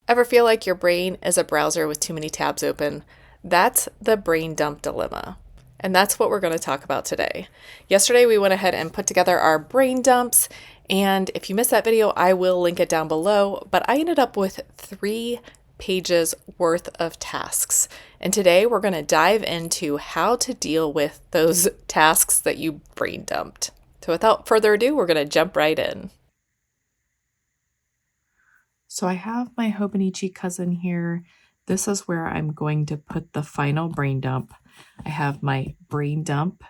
Ever feel like your brain is a browser with too many tabs open? That's the brain dump dilemma. And that's what we're going to talk about today. Yesterday, we went ahead and put together our brain dumps. And if you missed that video, I will link it down below. But I ended up with 3 pages worth of tasks. And today, we're going to dive into how to deal with those tasks that you brain dumped. So without further ado, we're going to jump right in. So I have my Hobonichi cousin here. This is where I'm going to put the final brain dump. I have my brain dump,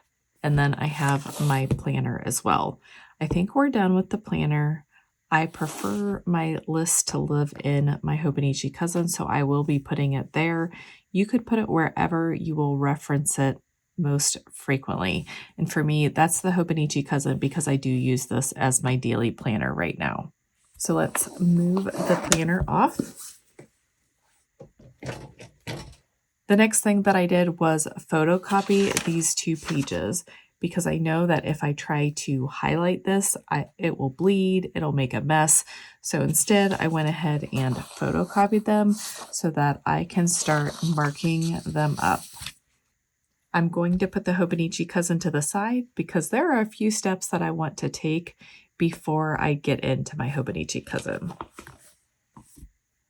and then I have my planner as well. I think we're done with the planner. I prefer my list to live in my Hobonichi cousin, so I will be putting it there. You could put it wherever you will reference it most frequently. And for me, that's the Hobonichi cousin because I do use this as my daily planner right now. So let's move the planner off. The next thing that I did was photocopy these 2 pages because I know that if I try to highlight this, it will bleed, it'll make a mess. So instead, I went ahead and photocopied them so that I can start marking them up. I'm going to put the Hobonichi cousin to the side because there are a few steps that I want to take before I get into my Hobonichi cousin.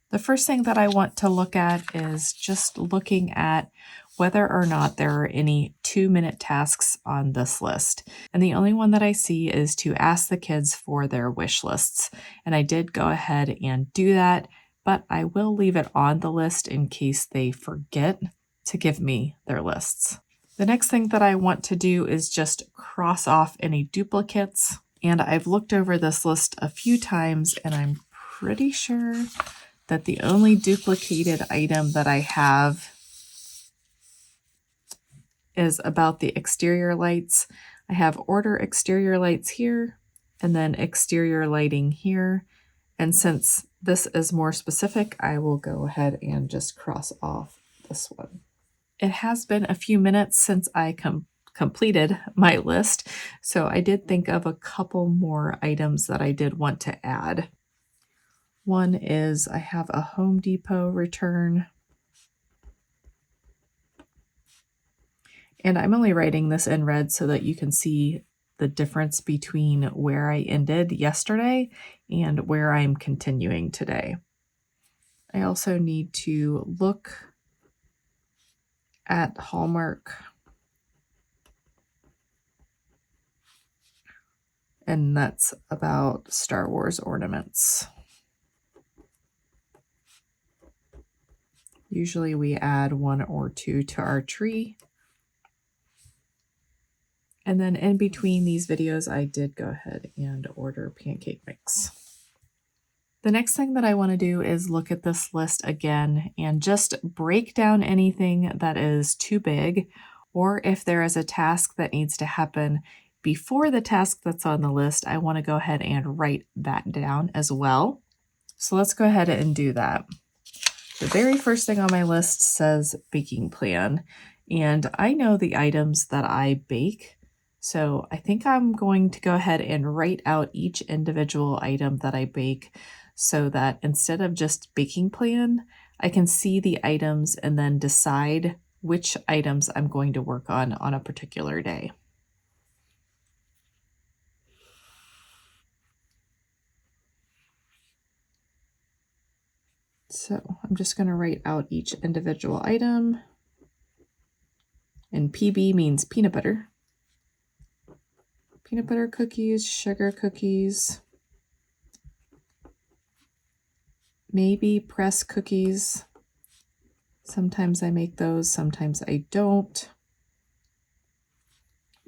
The first thing that I want to look at is just looking at whether or not there are any 2-minute tasks on this list. And the only one that I see is to ask the kids for their wish lists. And I did go ahead and do that, but I will leave it on the list in case they forget to give me their lists. The next thing that I want to do is just cross off any duplicates. And I've looked over this list a few times and I'm pretty sure that the only duplicated item that I have is about the exterior lights. I have order exterior lights here and then exterior lighting here. And since this is more specific, I will go ahead and just cross off this one. It has been a few minutes since I completed my list, so I did think of a couple more items that I did want to add. One is I have a Home Depot return. And I'm only writing this in red so that you can see the difference between where I ended yesterday and where I'm continuing today. I also need to look at Hallmark. And that's about Star Wars ornaments. Usually we add 1 or 2 to our tree. And then in between these videos, I did go ahead and order pancake mix. The next thing that I want to do is look at this list again and just break down anything that is too big, or if there is a task that needs to happen before the task that's on the list, I want to go ahead and write that down as well. So let's go ahead and do that. The very first thing on my list says baking plan, and I know the items that I bake. So I think I'm going to go ahead and write out each individual item that I bake so that instead of just baking plan, I can see the items and then decide which items I'm going to work on a particular day. So I'm just going to write out each individual item. And PB means peanut butter. Peanut butter cookies, sugar cookies, maybe press cookies. Sometimes I make those, sometimes I don't.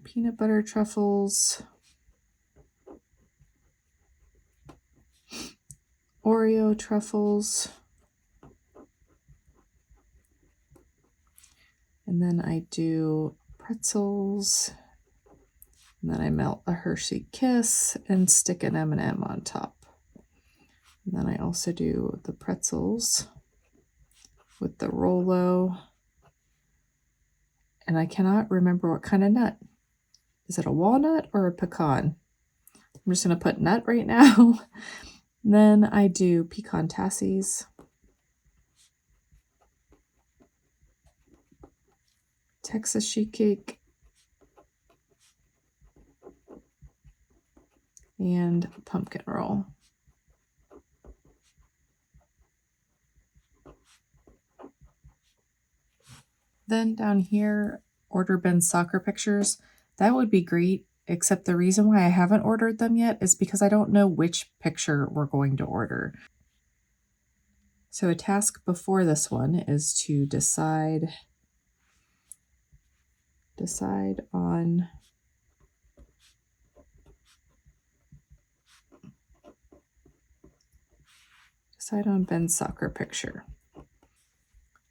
Peanut butter truffles, Oreo truffles, and then I do pretzels, and then I melt a Hershey Kiss and stick an M&M on top. And then I also do the pretzels with the Rolo. And I cannot remember what kind of nut. Is it a walnut or a pecan? I'm just going to put nut right now. Then I do pecan tassies. Texas sheet cake, and pumpkin roll. Then down here, order Ben's soccer pictures. That would be great, except the reason why I haven't ordered them yet is because I don't know which picture we're going to order. So a task before this one is to decide on Ben's soccer picture.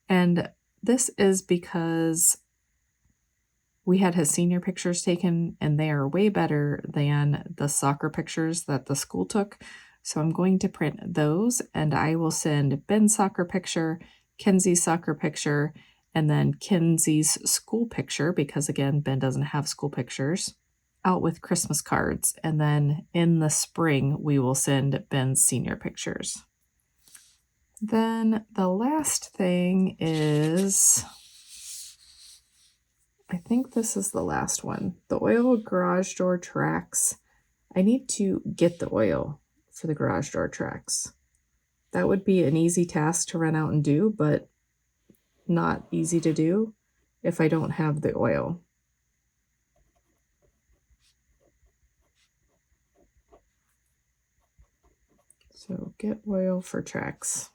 And this is because we had his senior pictures taken and they are way better than the soccer pictures that the school took. So I'm going to print those and I will send Ben's soccer picture, Kenzie's soccer picture, and then Kenzie's school picture, because again, Ben doesn't have school pictures, out with Christmas cards. And then in the spring, we will send Ben's senior pictures. Then the last thing is, I think this is the last one, the oil garage door tracks. I need to get the oil for the garage door tracks. That would be an easy task to run out and do, but not easy to do if I don't have the oil. So get oil for tracks.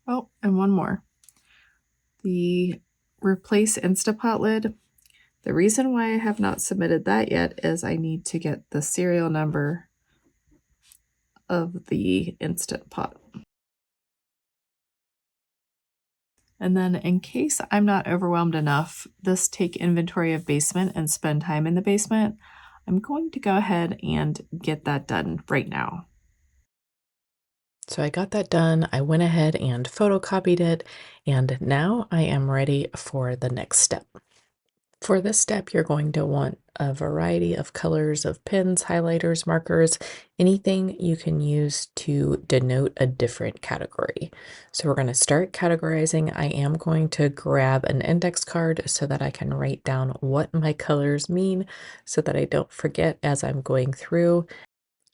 Oh, and one more. The replace Instapot lid. The reason why I have not submitted that yet is I need to get the serial number of the Instant Pot. And then in case I'm not overwhelmed enough, this take inventory of basement and spend time in the basement, I'm going to go ahead and get that done right now. So I got that done. I went ahead and photocopied it, and now I am ready for the next step. For this step, you're going to want a variety of colors of pens, highlighters, markers, anything you can use to denote a different category. So we're going to start categorizing. I am going to grab an index card so that I can write down what my colors mean so that I don't forget as I'm going through.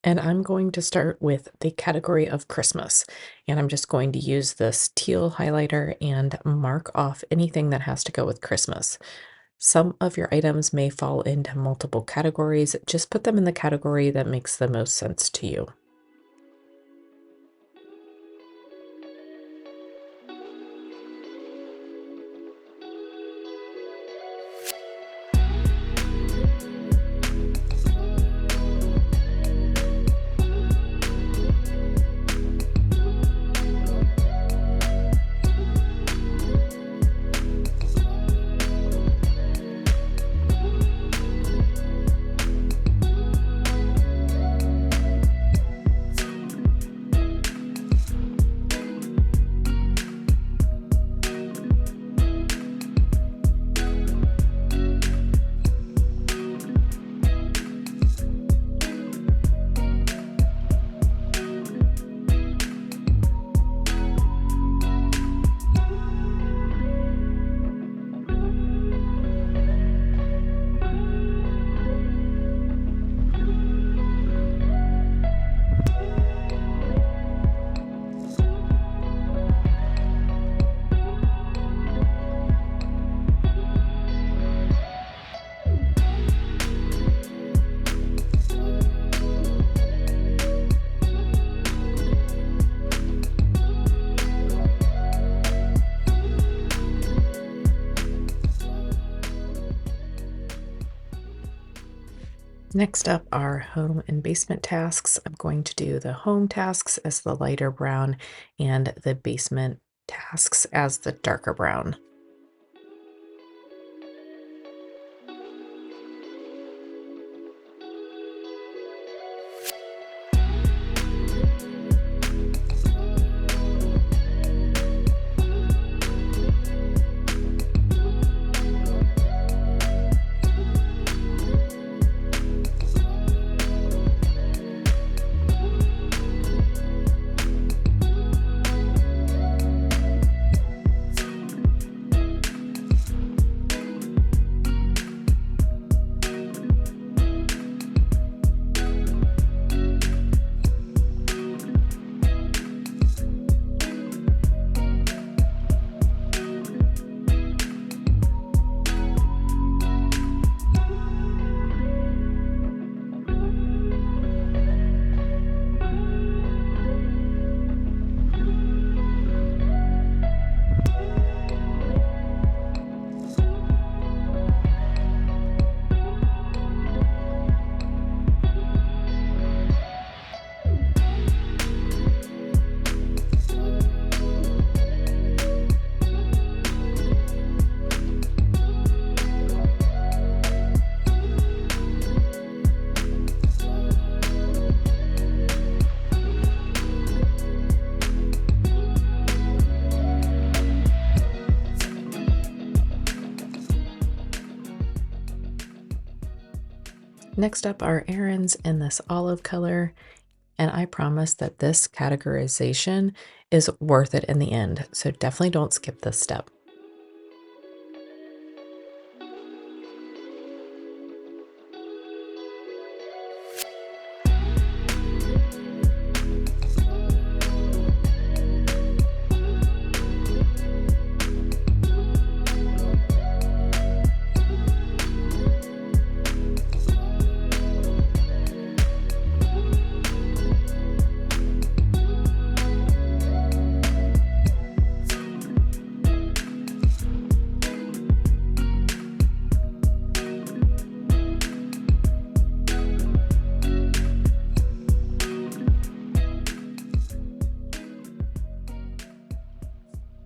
And I'm going to start with the category of Christmas. And I'm just going to use this teal highlighter and mark off anything that has to go with Christmas. Some of your items may fall into multiple categories. Just put them in the category that makes the most sense to you. Next up are home and basement tasks. I'm going to do the home tasks as the lighter brown and the basement tasks as the darker brown. Next up are errands in this olive color, and I promise that this categorization is worth it in the end, so definitely don't skip this step.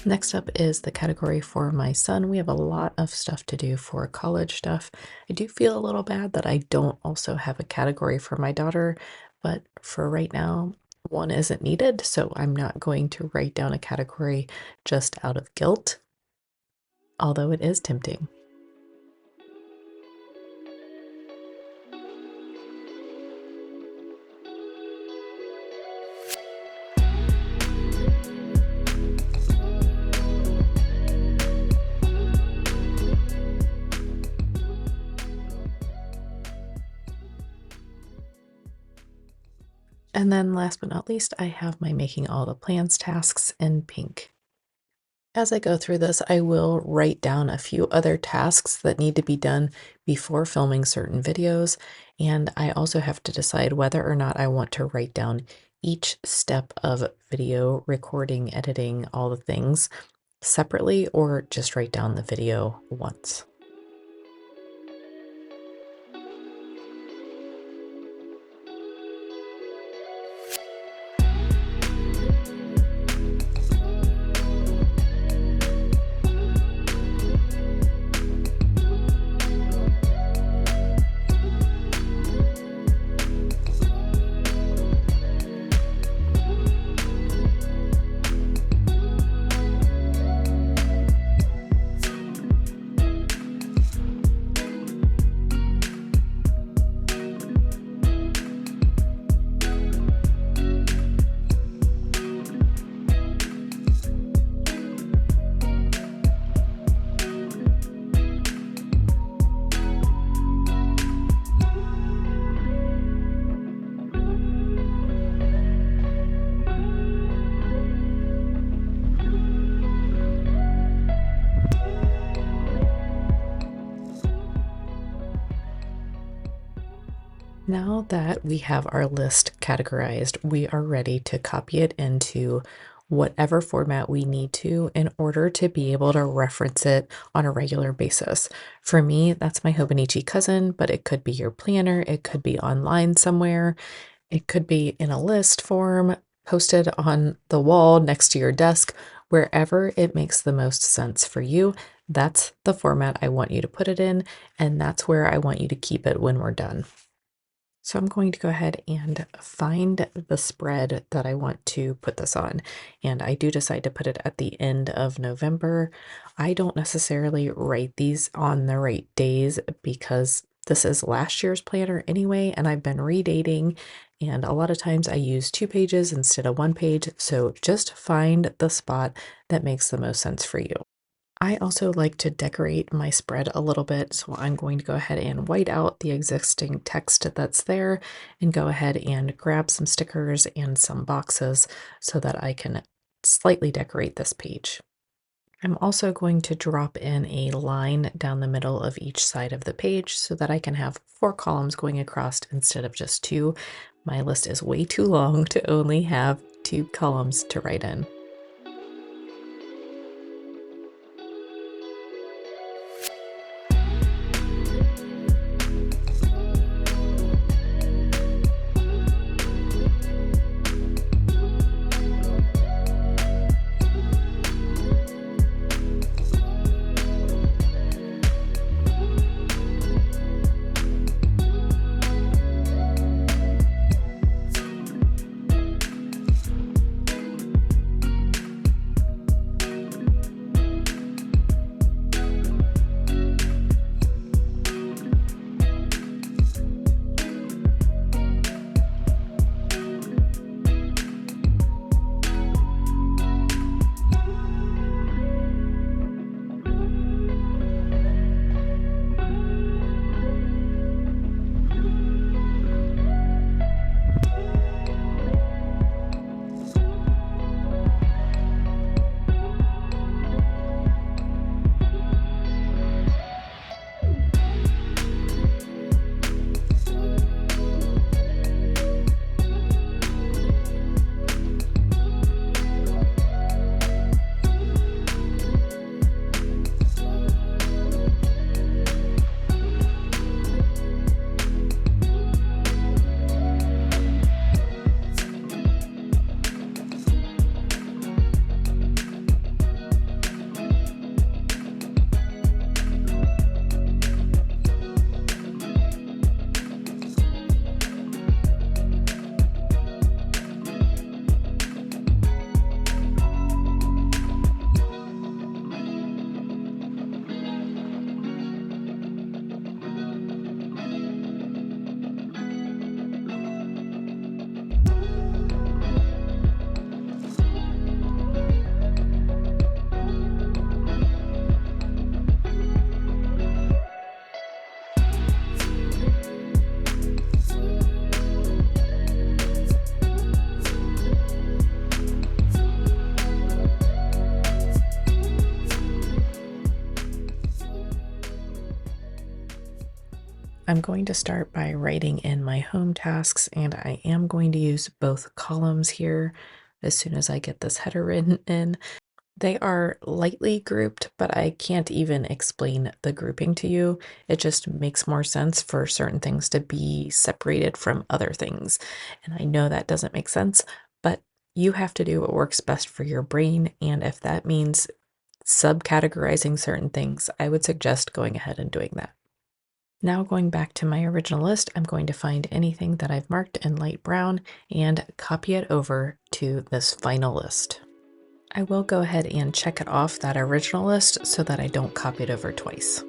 Next up is the category for my son. We have a lot of stuff to do for college stuff. I do feel a little bad that I don't also have a category for my daughter, but for right now, one isn't needed, so I'm not going to write down a category just out of guilt, although it is tempting. And then last but not least, I have my making all the plans tasks in pink. As I go through this, I will write down a few other tasks that need to be done before filming certain videos, and I also have to decide whether or not I want to write down each step of video recording, editing, all the things separately, or just write down the video once. Now that we have our list categorized, we are ready to copy it into whatever format we need to in order to be able to reference it on a regular basis. For me, that's my Hobonichi cousin, but it could be your planner, it could be online somewhere, it could be in a list form, posted on the wall next to your desk, wherever it makes the most sense for you. That's the format I want you to put it in, and that's where I want you to keep it when we're done. So I'm going to go ahead and find the spread that I want to put this on. And I do decide to put it at the end of November. I don't necessarily write these on the right days because this is last year's planner anyway, and I've been redating, and a lot of times I use 2 pages instead of 1 page. So just find the spot that makes the most sense for you. I also like to decorate my spread a little bit, so I'm going to go ahead and white out the existing text that's there and go ahead and grab some stickers and some boxes so that I can slightly decorate this page. I'm also going to drop in a line down the middle of each side of the page so that I can have 4 columns going across instead of just 2. My list is way too long to only have 2 columns to write in. I'm going to start by writing in my home tasks, and I am going to use both columns here as soon as I get this header written in. They are lightly grouped, but I can't even explain the grouping to you. It just makes more sense for certain things to be separated from other things. And I know that doesn't make sense, but you have to do what works best for your brain. And if that means subcategorizing certain things, I would suggest going ahead and doing that. Now going back to my original list, I'm going to find anything that I've marked in light brown and copy it over to this final list. I will go ahead and check it off that original list so that I don't copy it over twice.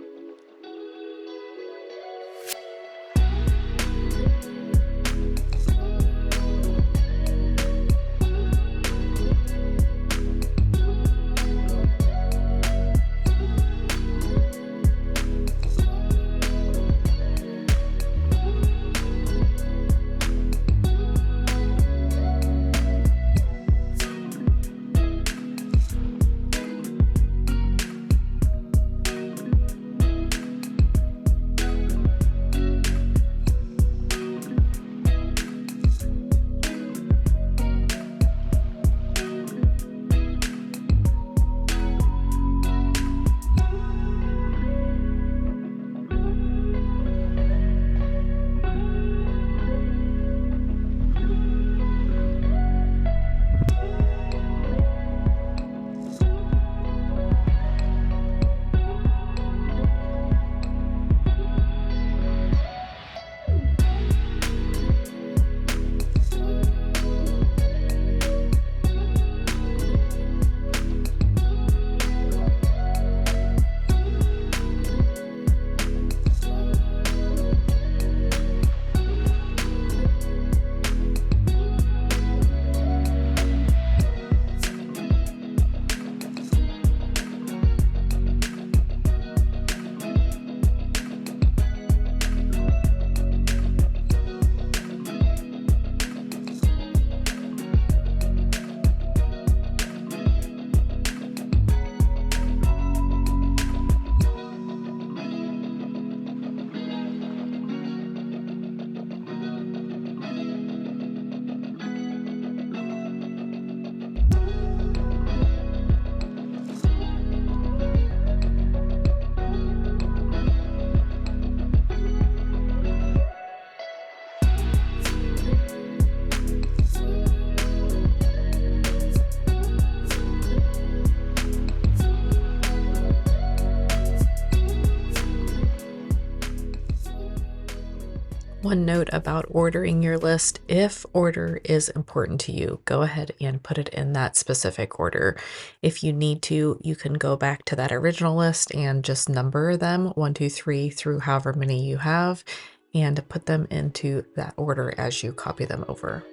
One note about ordering your list: if order is important to you, go ahead and put it in that specific order. If you need to, you can go back to that original list and just number them 1, 2, 3 through however many you have and put them into that order as you copy them over.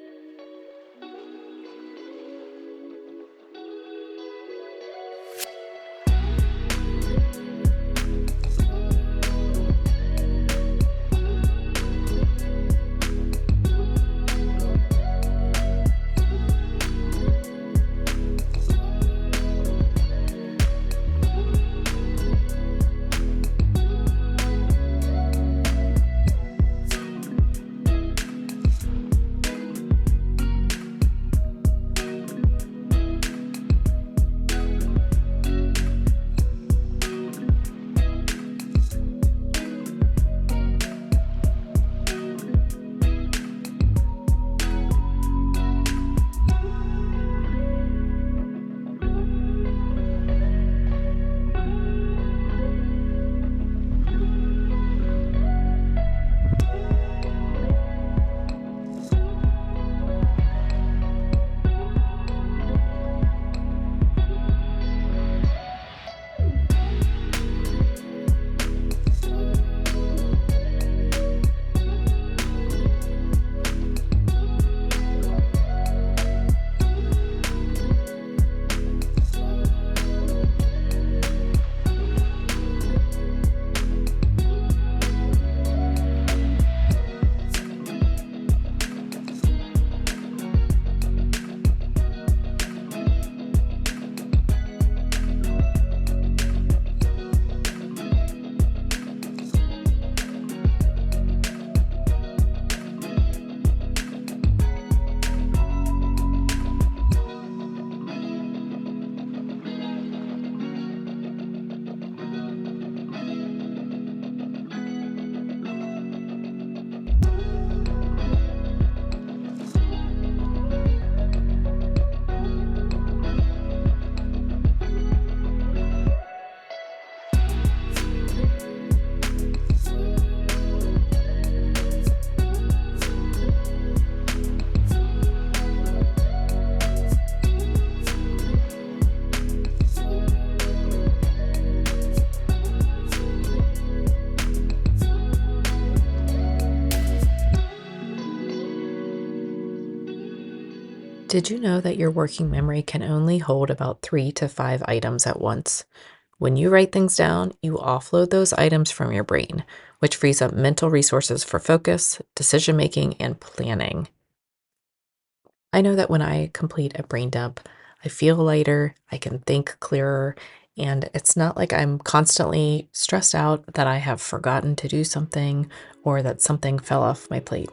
Did you know that your working memory can only hold about 3 to 5 items at once? When you write things down, you offload those items from your brain, which frees up mental resources for focus, decision making, and planning. I know that when I complete a brain dump, I feel lighter, I can think clearer, and it's not like I'm constantly stressed out that I have forgotten to do something or that something fell off my plate.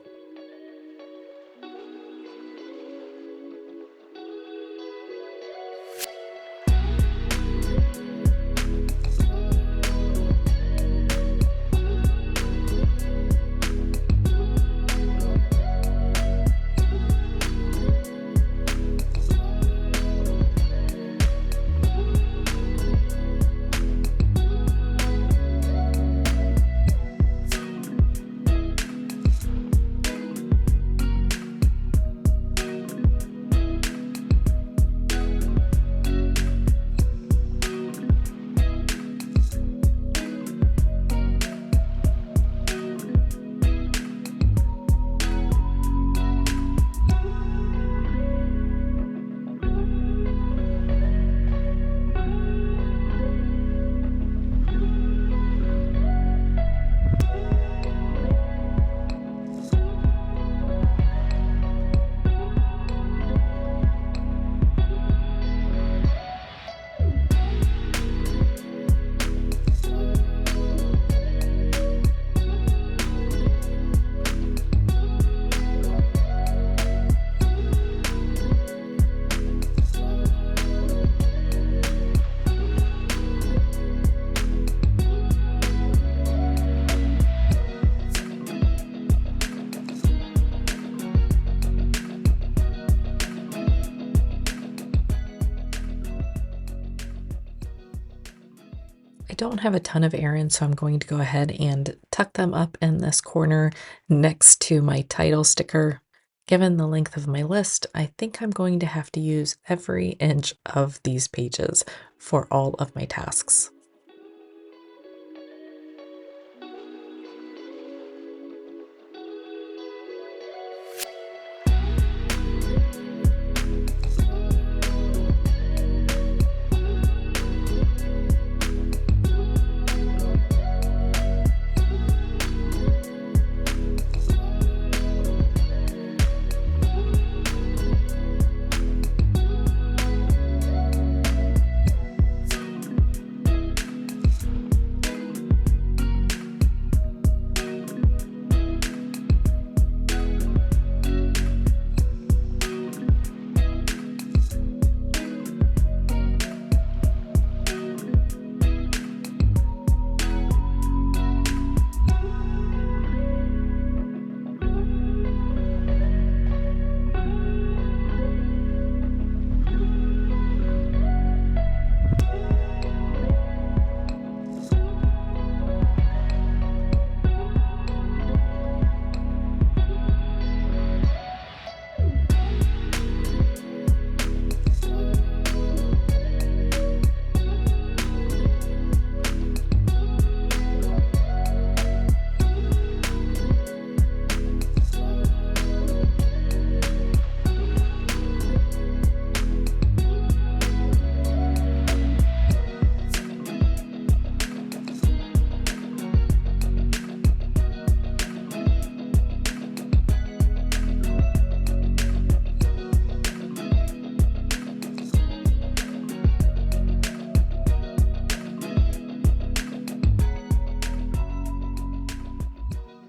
I don't have a ton of errands, so I'm going to go ahead and tuck them up in this corner next to my title sticker. Given the length of my list, I think I'm going to have to use every inch of these pages for all of my tasks.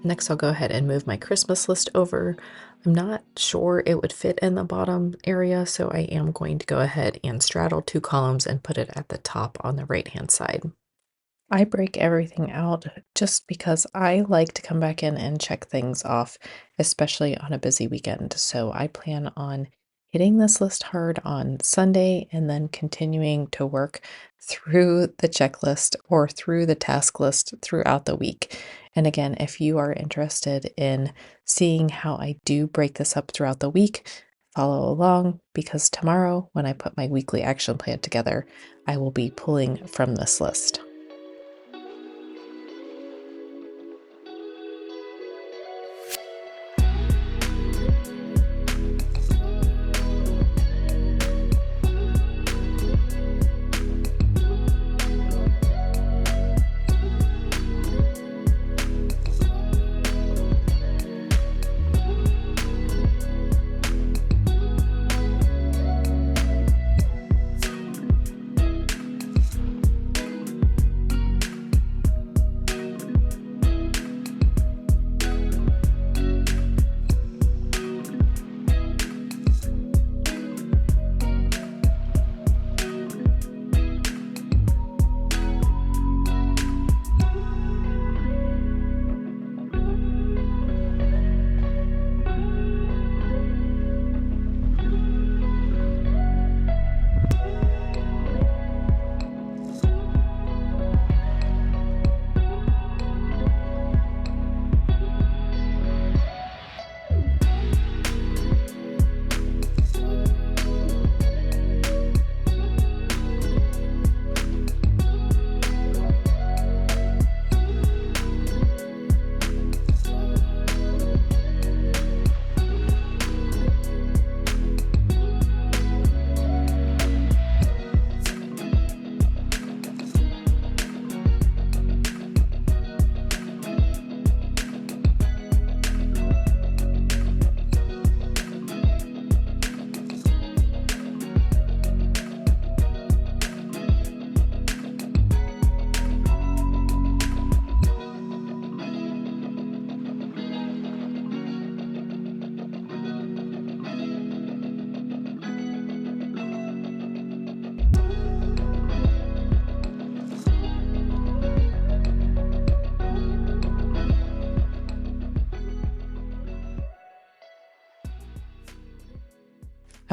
Next, I'll go ahead and move my Christmas list over. I'm not sure it would fit in the bottom area, so I am going to go ahead and straddle 2 columns and put it at the top on the right-hand side. I break everything out just because I like to come back in and check things off, especially on a busy weekend. So I plan on hitting this list hard on Sunday and then continuing to work through the checklist or through the task list throughout the week. And again, if you are interested in seeing how I do break this up throughout the week, follow along because tomorrow, when I put my weekly action plan together, I will be pulling from this list.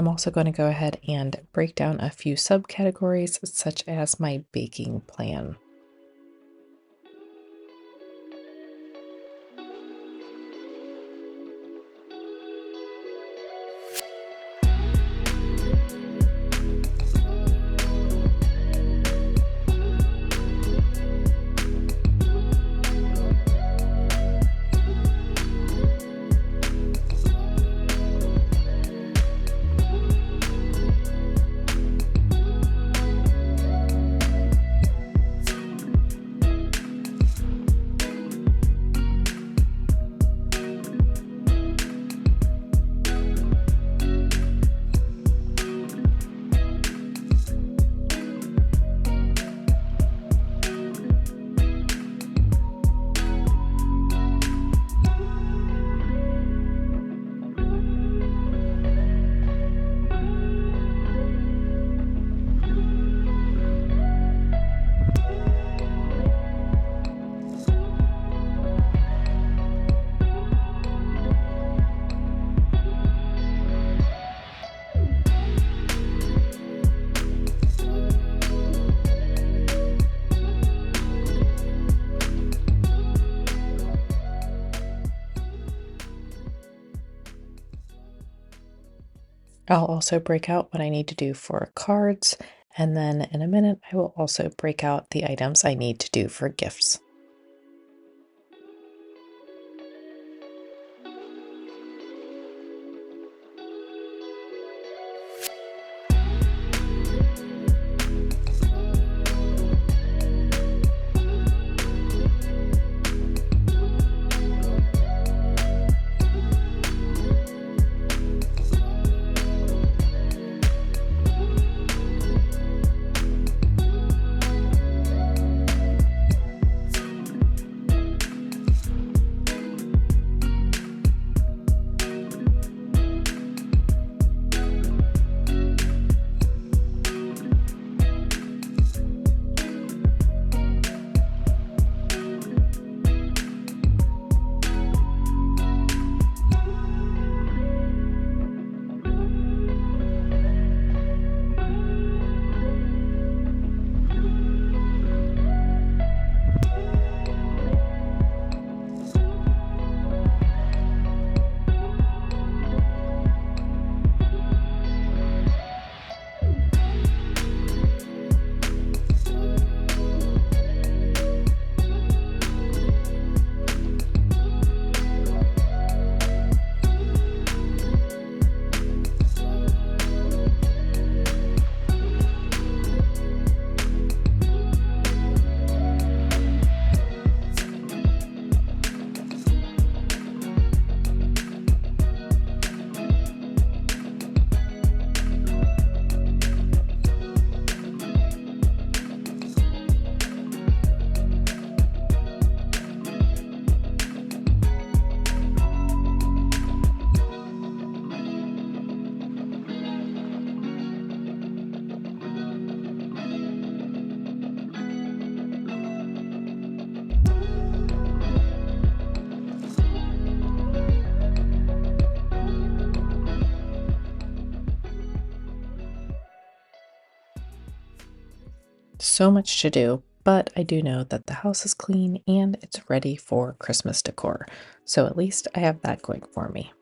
I'm also going to go ahead and break down a few subcategories, such as my baking plan. I'll also break out what I need to do for cards, and then in a minute, I will also break out the items I need to do for gifts. So much to do, but I do know that the house is clean and it's ready for Christmas decor. So at least I have that going for me.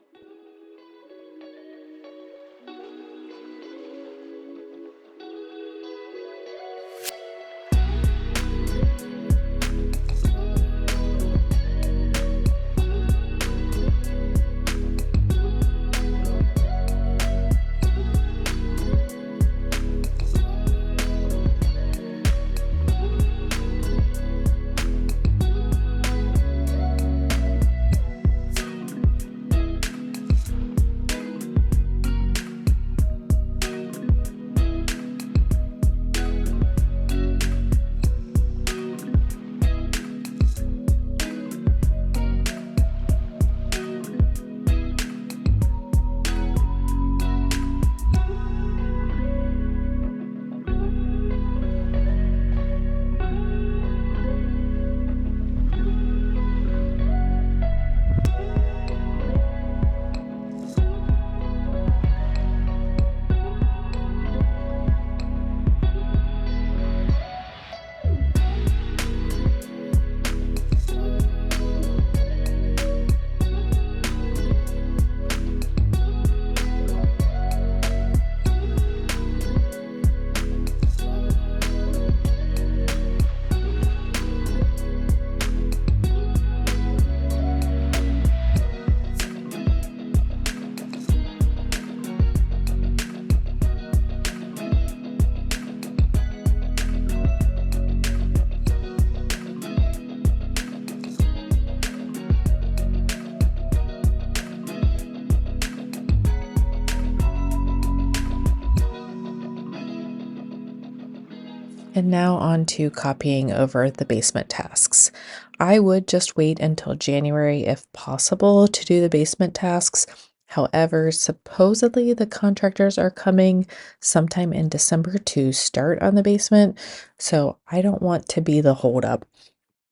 And now on to copying over the basement tasks. I would just wait until January if possible to do the basement tasks. However, supposedly the contractors are coming sometime in December to start on the basement, so I don't want to be the holdup.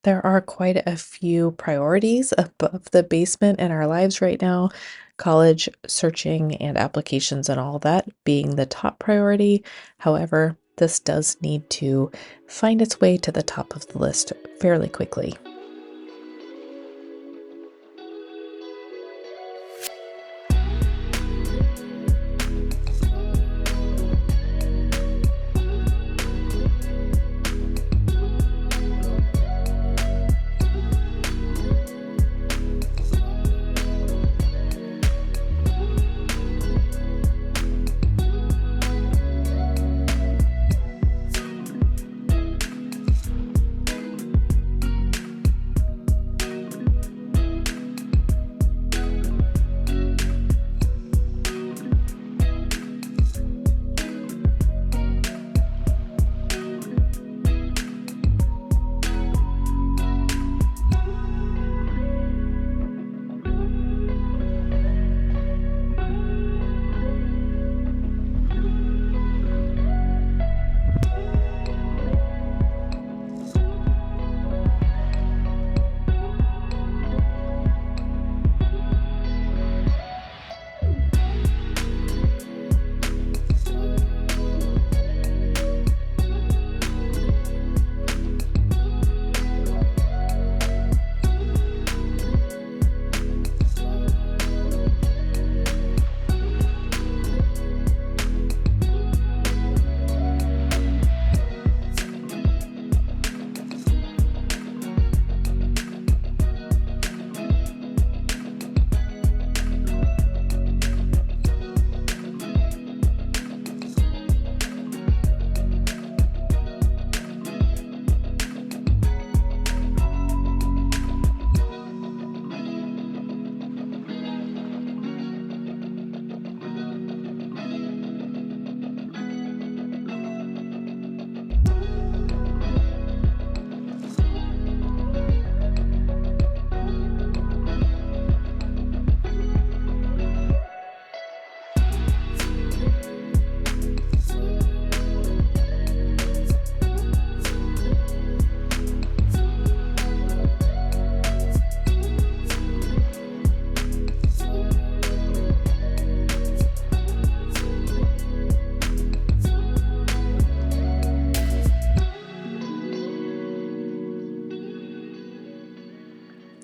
There are quite a few priorities above the basement in our lives right now. College searching and applications and all that being the top priority. However, this does need to find its way to the top of the list fairly quickly.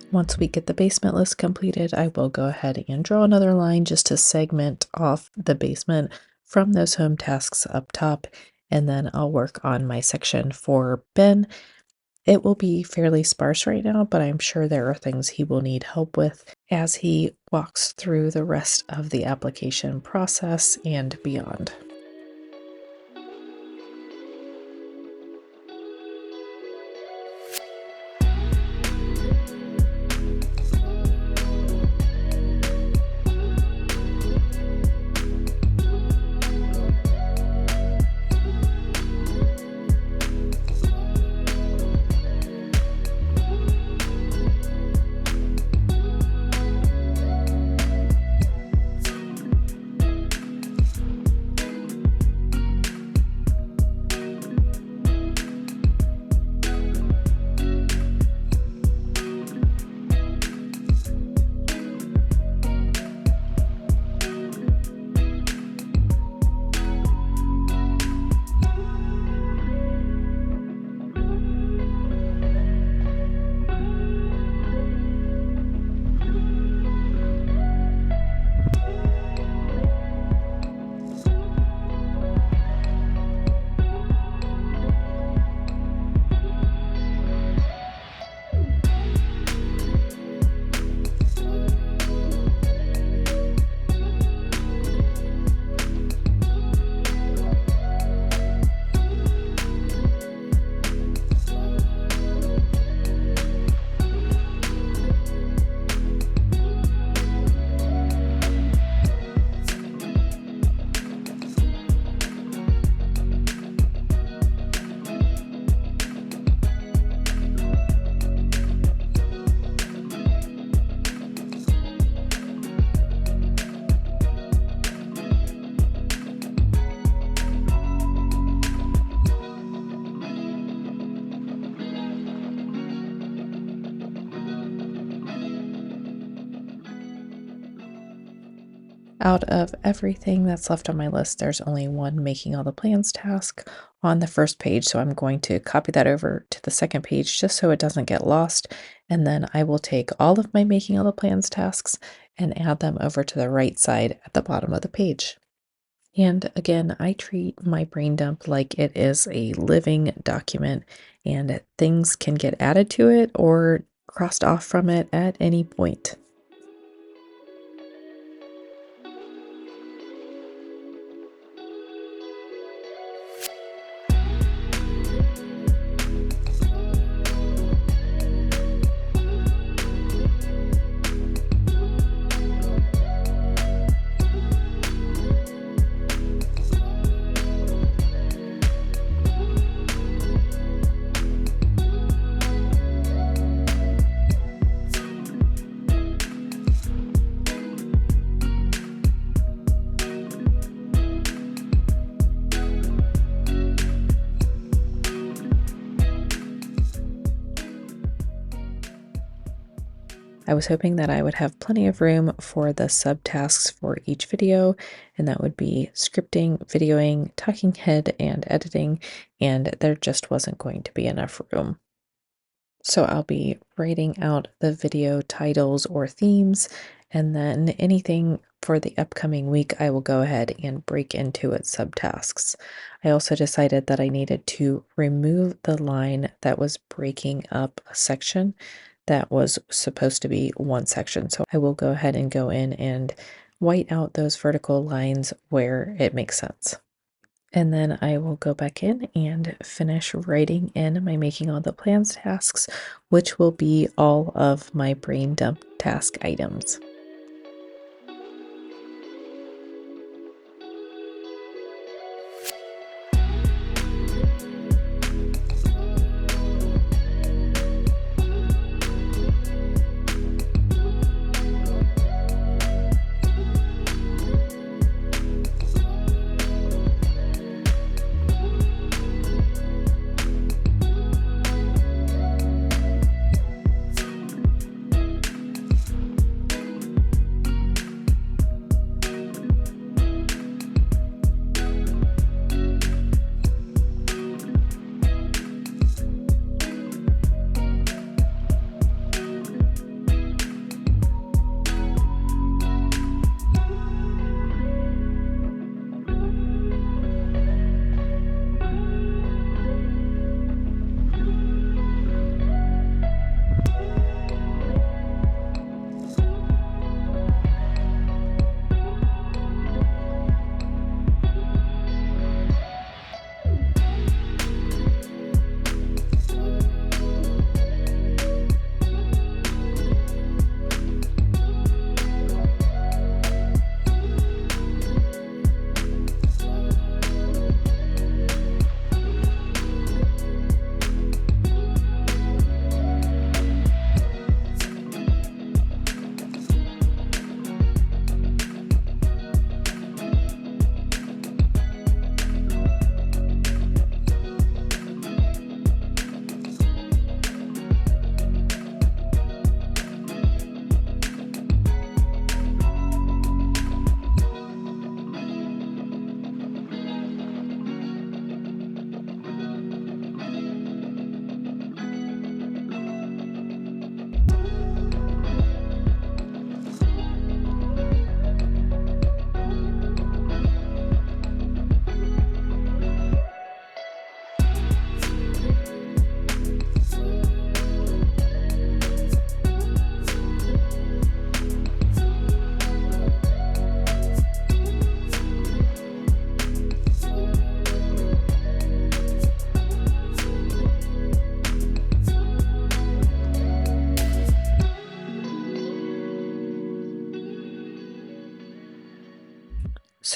Once we get the basement list completed, I will go ahead and draw another line just to segment off the basement from those home tasks up top, and then I'll work on my section for Ben. It will be fairly sparse right now, but I'm sure there are things he will need help with as he walks through the rest of the application process and beyond. out of everything that's left on my list, there's only one making all the plans task on the first page. So I'm going to copy that over to the second page just so it doesn't get lost. And then I will take all of my making all the plans tasks and add them over to the right side at the bottom of the page. And again, I treat my brain dump like it is a living document, and things can get added to it or crossed off from it at any point. I was hoping that I would have plenty of room for the subtasks for each video, and that would be scripting, videoing, talking head, and editing, and there just wasn't going to be enough room. So I'll be writing out the video titles or themes, and then anything for the upcoming week, I will go ahead and break into its subtasks. I also decided that I needed to remove the line that was breaking up a section that was supposed to be one section. So I will go ahead and go in and white out those vertical lines where it makes sense. And then I will go back in and finish writing in my making all the plans tasks, which will be all of my brain dump task items.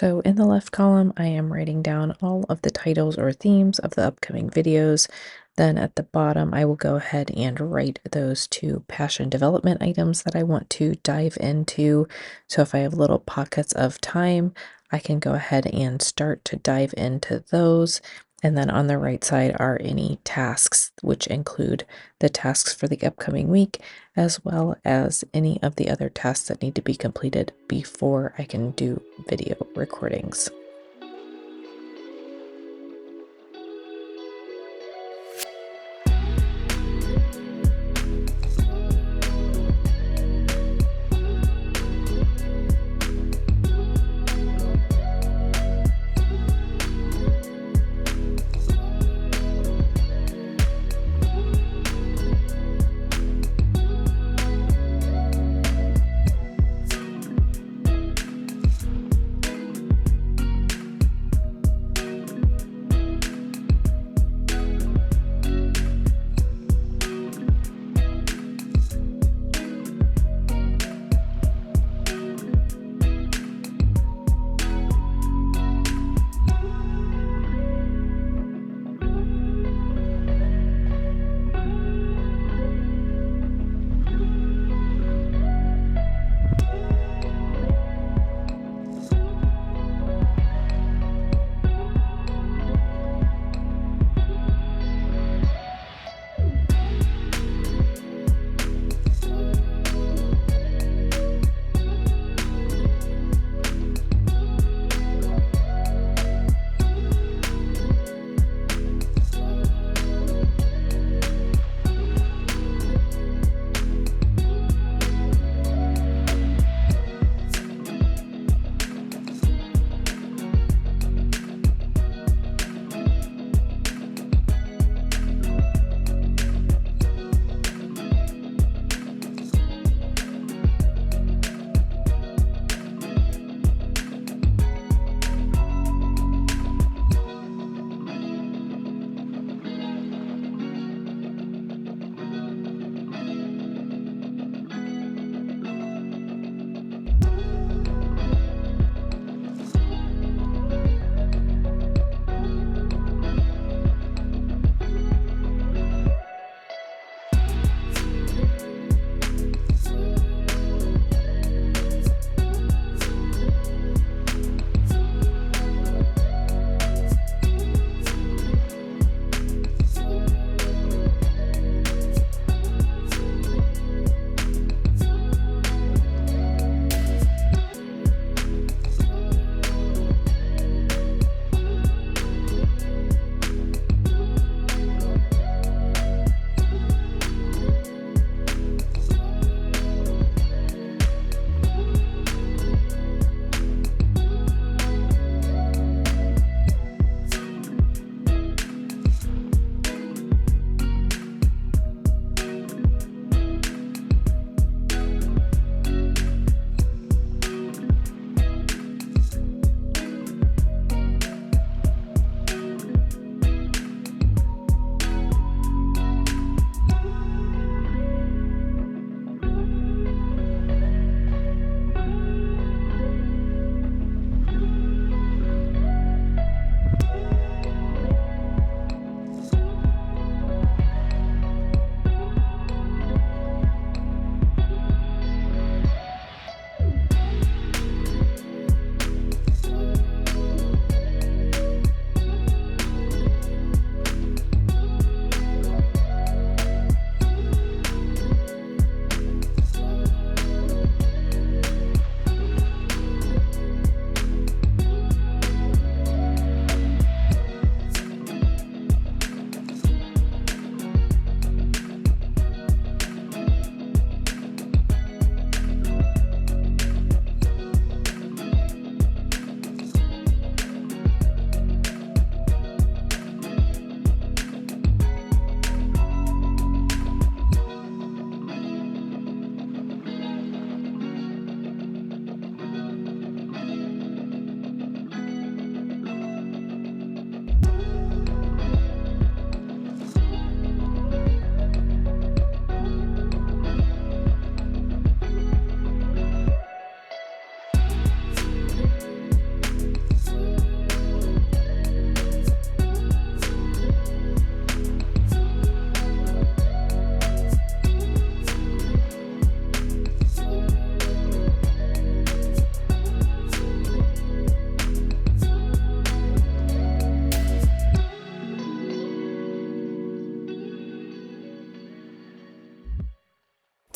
So in the left column, I am writing down all of the titles or themes of the upcoming videos. Then at the bottom, I will go ahead and write those two passion development items that I want to dive into. So if I have little pockets of time, I can go ahead and start to dive into those. And then on the right side are any tasks, which include the tasks for the upcoming week, as well as any of the other tasks that need to be completed before I can do video recordings.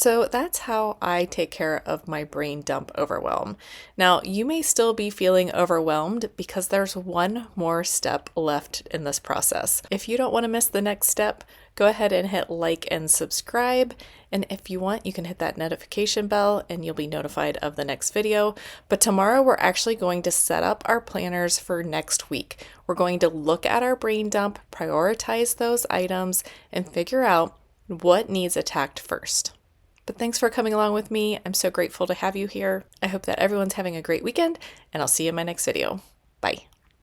So that's how I take care of my brain dump overwhelm. Now, you may still be feeling overwhelmed because there's one more step left in this process. If you don't want to miss the next step, go ahead and hit like and subscribe. And if you want, you can hit that notification bell and you'll be notified of the next video. But tomorrow we're actually going to set up our planners for next week. We're going to look at our brain dump, prioritize those items, and figure out what needs attacked first. But thanks for coming along with me. I'm so grateful to have you here. I hope that everyone's having a great weekend, and I'll see you in my next video. Bye.